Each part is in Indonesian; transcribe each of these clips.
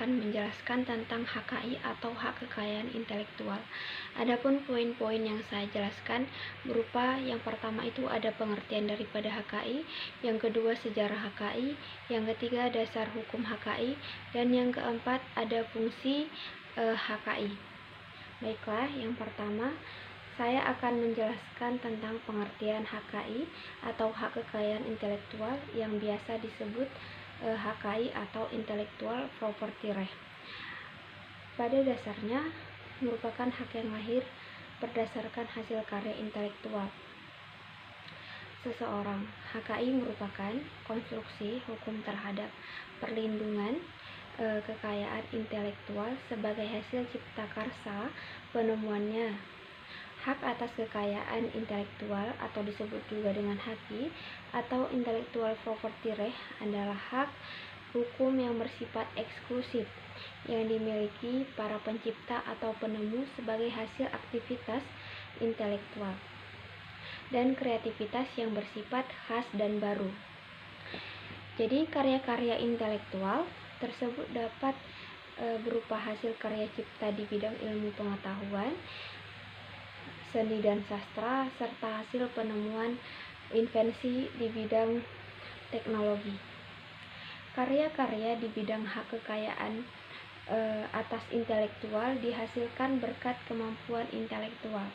akan menjelaskan tentang HKI atau hak kekayaan intelektual. Adapun poin-poin yang saya jelaskan berupa yang pertama itu ada pengertian daripada HKI, yang kedua sejarah HKI, yang ketiga dasar hukum HKI, dan yang keempat ada fungsi HKI. Baiklah, yang pertama saya akan menjelaskan tentang pengertian HKI atau hak kekayaan intelektual yang biasa disebut HKI atau Intellectual Property Right. Pada dasarnya merupakan hak yang lahir berdasarkan hasil karya intelektual seseorang. HKI merupakan konstruksi hukum terhadap perlindungan kekayaan intelektual sebagai hasil cipta karsa penemuannya. Hak atas kekayaan intelektual atau disebut juga dengan HAKI atau Intellectual Property Right adalah hak hukum yang bersifat eksklusif yang dimiliki para pencipta atau penemu sebagai hasil aktivitas intelektual dan kreativitas yang bersifat khas dan baru. Jadi karya-karya intelektual tersebut dapat berupa hasil karya cipta di bidang ilmu pengetahuan, seni dan sastra, serta hasil penemuan invensi di bidang teknologi. Karya-karya di bidang hak kekayaan atas intelektual dihasilkan berkat kemampuan intelektual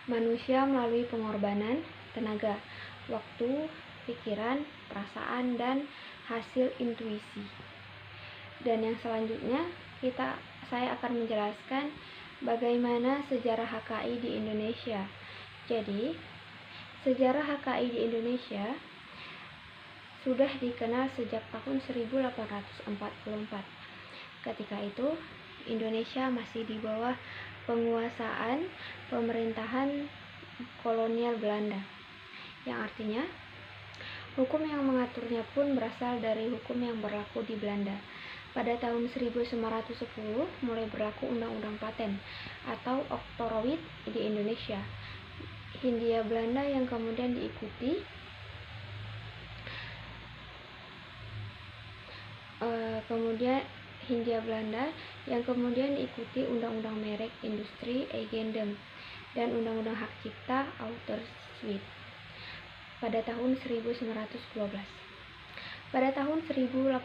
manusia melalui pengorbanan tenaga, waktu, pikiran, perasaan, dan hasil intuisi. Dan yang selanjutnya saya akan menjelaskan bagaimana sejarah HKI di Indonesia. Jadi, sejarah HKI di Indonesia sudah dikenal sejak tahun 1844. Ketika itu, Indonesia masih di bawah penguasaan pemerintahan kolonial Belanda, yang artinya hukum yang mengaturnya pun berasal dari hukum yang berlaku di Belanda. Pada tahun 1910 mulai berlaku Undang-Undang Paten atau Oktroywet di Indonesia. Hindia Belanda yang kemudian diikuti Undang-Undang Merek Industri Eigendom dan Undang-Undang Hak Cipta Auteurswet pada tahun 1912. Pada tahun 1888,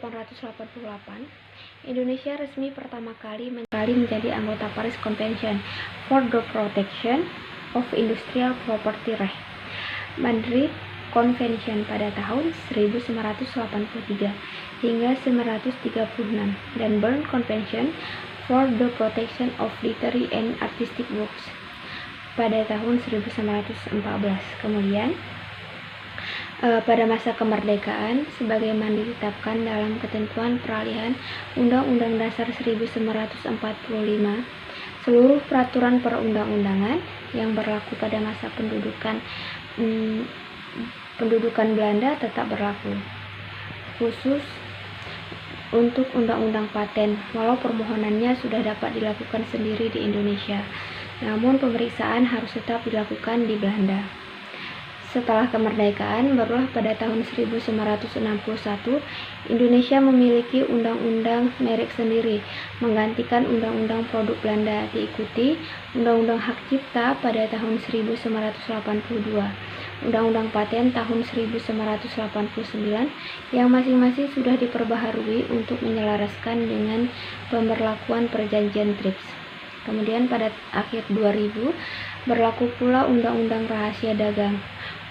Indonesia resmi pertama kali menjadi anggota Paris Convention for the Protection of Industrial Property Right, Madrid Convention pada tahun 1983 hingga 1936, dan Bern Convention for the Protection of Literary and Artistic Works pada tahun 1914. Kemudian pada masa kemerdekaan, sebagaimana ditetapkan dalam ketentuan peralihan Undang-Undang Dasar 1945, seluruh peraturan perundang-undangan yang berlaku pada masa pendudukan Belanda tetap berlaku, khusus untuk Undang-Undang Paten, walau permohonannya sudah dapat dilakukan sendiri di Indonesia, namun pemeriksaan harus tetap dilakukan di Belanda. Setelah kemerdekaan, barulah pada tahun 1961 Indonesia memiliki undang-undang merek sendiri, menggantikan undang-undang produk Belanda. Diikuti Undang-Undang Hak Cipta pada tahun 1982, Undang-Undang Paten tahun 1989 yang masing-masing sudah diperbaharui untuk menyelaraskan dengan pemberlakuan perjanjian TRIPS. Kemudian pada akhir 2000 berlaku pula Undang-Undang Rahasia Dagang,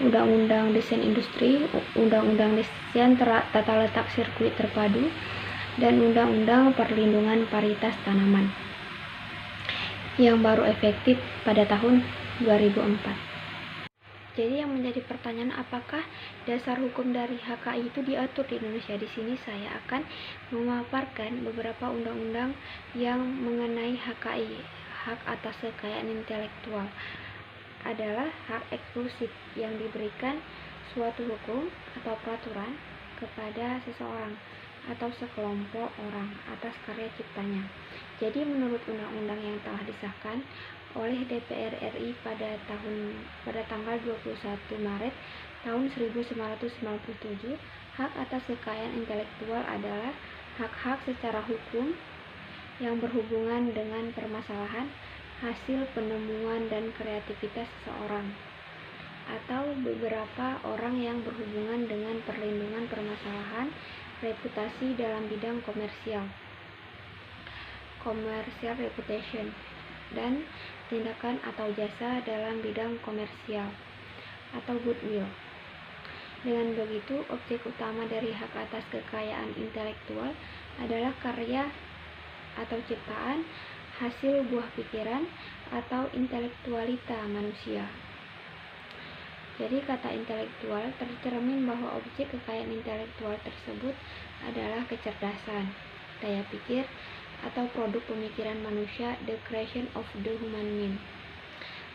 Undang-Undang Desain Industri, Undang-Undang Desain Tata Letak Sirkuit Terpadu, dan Undang-Undang Perlindungan Paritas Tanaman yang baru efektif pada tahun 2004. Jadi yang menjadi pertanyaan, apakah dasar hukum dari HKI itu diatur di Indonesia? Di sini saya akan memaparkan beberapa undang-undang yang mengenai HKI, hak atas kekayaan intelektual. Adalah hak eksklusif yang diberikan suatu hukum atau peraturan kepada seseorang atau sekelompok orang atas karya ciptanya. Jadi menurut undang-undang yang telah disahkan oleh DPR RI pada tanggal 21 Maret tahun 1997, hak atas kekayaan intelektual adalah hak-hak secara hukum yang berhubungan dengan permasalahan hasil penemuan dan kreativitas seseorang atau beberapa orang yang berhubungan dengan perlindungan permasalahan reputasi dalam bidang komersial reputation, dan tindakan atau jasa dalam bidang komersial atau goodwill. Dengan begitu, objek utama dari hak atas kekayaan intelektual adalah karya atau ciptaan, hasil buah pikiran, atau intelektualita manusia. Jadi kata intelektual tercermin bahwa objek kekayaan intelektual tersebut adalah kecerdasan, daya pikir, atau produk pemikiran manusia, the creation of the human mind.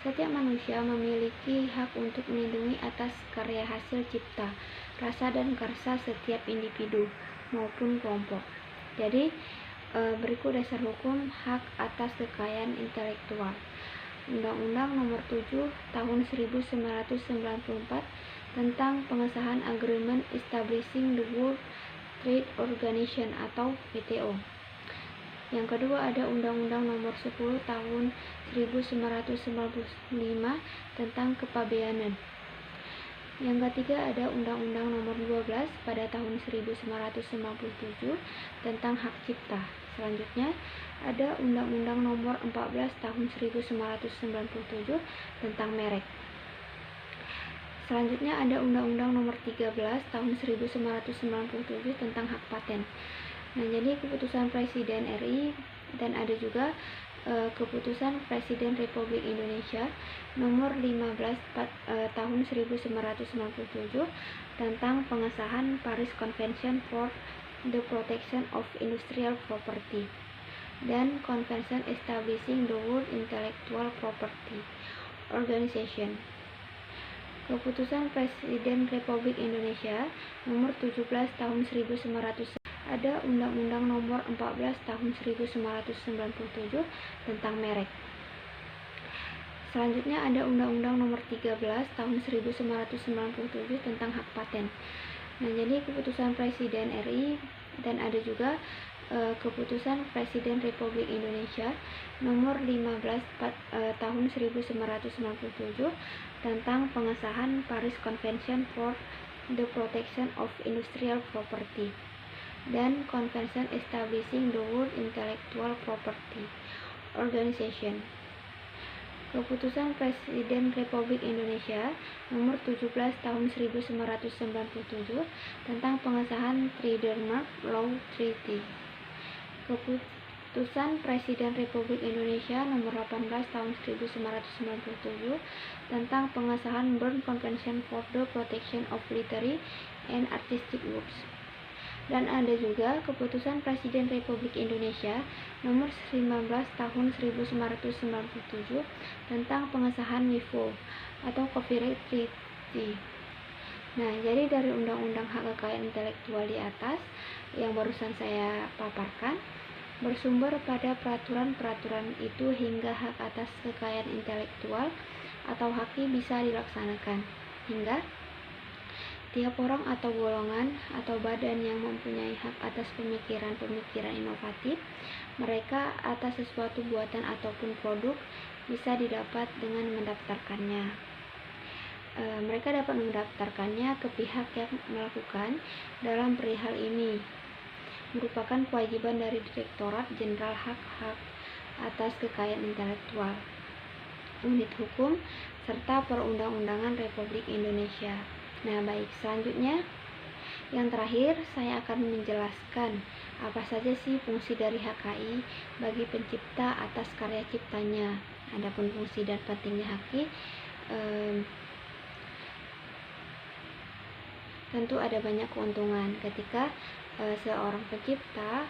Setiap manusia memiliki hak untuk melindungi atas karya hasil cipta, rasa dan karsa setiap individu maupun kelompok. Jadi berikut dasar hukum hak atas kekayaan intelektual. Undang-Undang Nomor 7 Tahun 1994 tentang pengesahan Agreement Establishing the World Trade Organization atau WTO. Yang kedua ada Undang-Undang Nomor 10 Tahun 1995 tentang kepabeanan. Yang ketiga ada Undang-Undang Nomor 12 pada tahun 1997 tentang hak cipta. Selanjutnya ada Undang-Undang Nomor 14 Tahun 1997 tentang merek. Selanjutnya ada Undang-Undang Nomor 13 Tahun 1997 tentang hak paten. Nah, jadi keputusan Presiden RI dan ada juga keputusan Presiden Republik Indonesia nomor 15 tahun 1997 tentang pengesahan Paris Convention for the Protection of Industrial Property dan Convention Establishing the World Intellectual Property Organization. Keputusan Presiden Republik Indonesia nomor 17 tahun 1900 ada Undang-Undang Nomor 14 Tahun 1997 tentang merek. Selanjutnya ada Undang-Undang Nomor 13 Tahun 1997 tentang hak paten. Nah, jadi keputusan Presiden RI dan ada juga keputusan Presiden Republik Indonesia Nomor 15 Tahun 1997 tentang pengesahan Paris Convention for the Protection of Industrial Property dan Convention Establishing the World Intellectual Property Organization. Keputusan Presiden Republik Indonesia nomor 17 tahun 1997 tentang pengesahan Trademark Law Treaty. Keputusan Presiden Republik Indonesia nomor 18 tahun 1997 tentang pengesahan Berne Convention for the Protection of Literary and Artistic Works. Dan ada juga keputusan Presiden Republik Indonesia nomor 19 tahun 1997 tentang pengesahan WIPO atau Copyright Treaty. Nah, jadi dari Undang-Undang Hak Kekayaan Intelektual di atas yang barusan saya paparkan bersumber pada peraturan-peraturan itu hingga hak atas kekayaan intelektual atau HAKI bisa dilaksanakan hingga tiap orang atau golongan atau badan yang mempunyai hak atas pemikiran-pemikiran inovatif mereka atas sesuatu buatan ataupun produk bisa didapat dengan mendaftarkannya. Mereka dapat mendaftarkannya ke pihak yang melakukan dalam perihal ini merupakan kewajiban dari Direktorat Jenderal Hak-Hak atas Kekayaan Intelektual, Unit Hukum, serta Perundang-undangan Republik Indonesia. Nah, baik, selanjutnya yang terakhir saya akan menjelaskan apa saja sih fungsi dari HKI bagi pencipta atas karya ciptanya. Adapun fungsi dan pentingnya HKI tentu ada banyak keuntungan ketika seorang pencipta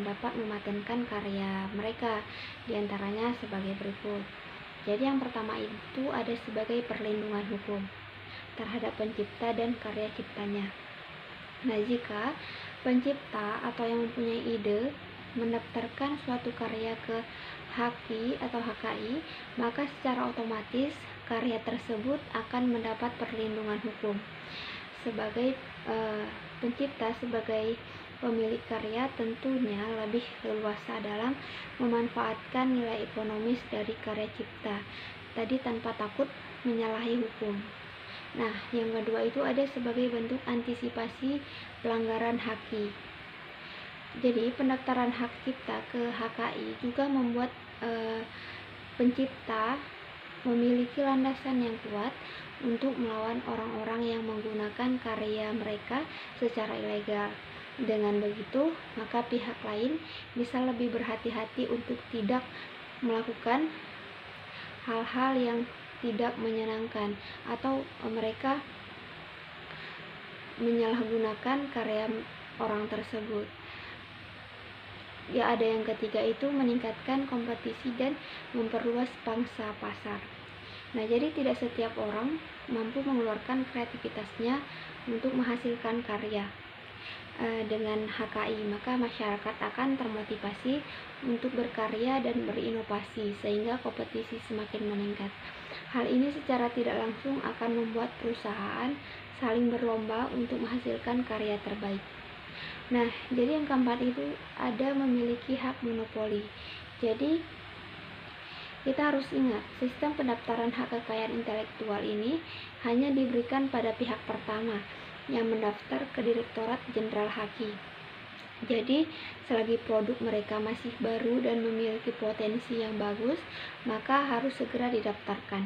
dapat mematenkan karya mereka, diantaranya sebagai berikut. Jadi yang pertama itu ada sebagai perlindungan hukum terhadap pencipta dan karya ciptanya. Nah, jika pencipta atau yang mempunyai ide mendaftarkan suatu karya ke HAKI atau HKI, maka secara otomatis karya tersebut akan mendapat perlindungan hukum. Sebagai pencipta, sebagai pemilik karya tentunya lebih leluasa dalam memanfaatkan nilai ekonomis dari karya cipta tadi tanpa takut menyalahi hukum. Nah, yang kedua itu ada sebagai bentuk antisipasi pelanggaran HAKI. Jadi, pendaftaran hak cipta ke HKI juga membuat pencipta memiliki landasan yang kuat untuk melawan orang-orang yang menggunakan karya mereka secara ilegal. Dengan begitu, maka pihak lain bisa lebih berhati-hati untuk tidak melakukan hal-hal yang tidak menyenangkan atau mereka menyalahgunakan karya orang tersebut. Ya, ada yang ketiga itu meningkatkan kompetisi dan memperluas pangsa pasar. Nah, jadi tidak setiap orang mampu mengeluarkan kreativitasnya untuk menghasilkan karya. Dengan HKI, maka masyarakat akan termotivasi untuk berkarya dan berinovasi sehingga kompetisi semakin meningkat. Hal ini secara tidak langsung akan membuat perusahaan saling berlomba untuk menghasilkan karya terbaik. Nah, jadi yang keempat itu ada memiliki hak monopoli. Jadi kita harus ingat, sistem pendaftaran hak kekayaan intelektual ini hanya diberikan pada pihak pertama yang mendaftar ke Direktorat Jenderal HAKI. Jadi, selagi produk mereka masih baru dan memiliki potensi yang bagus, maka harus segera didaftarkan.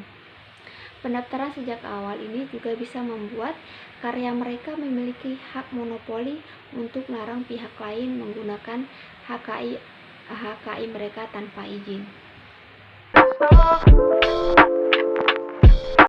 Pendaftaran sejak awal ini juga bisa membuat karya mereka memiliki hak monopoli untuk melarang pihak lain menggunakan HKI mereka tanpa izin.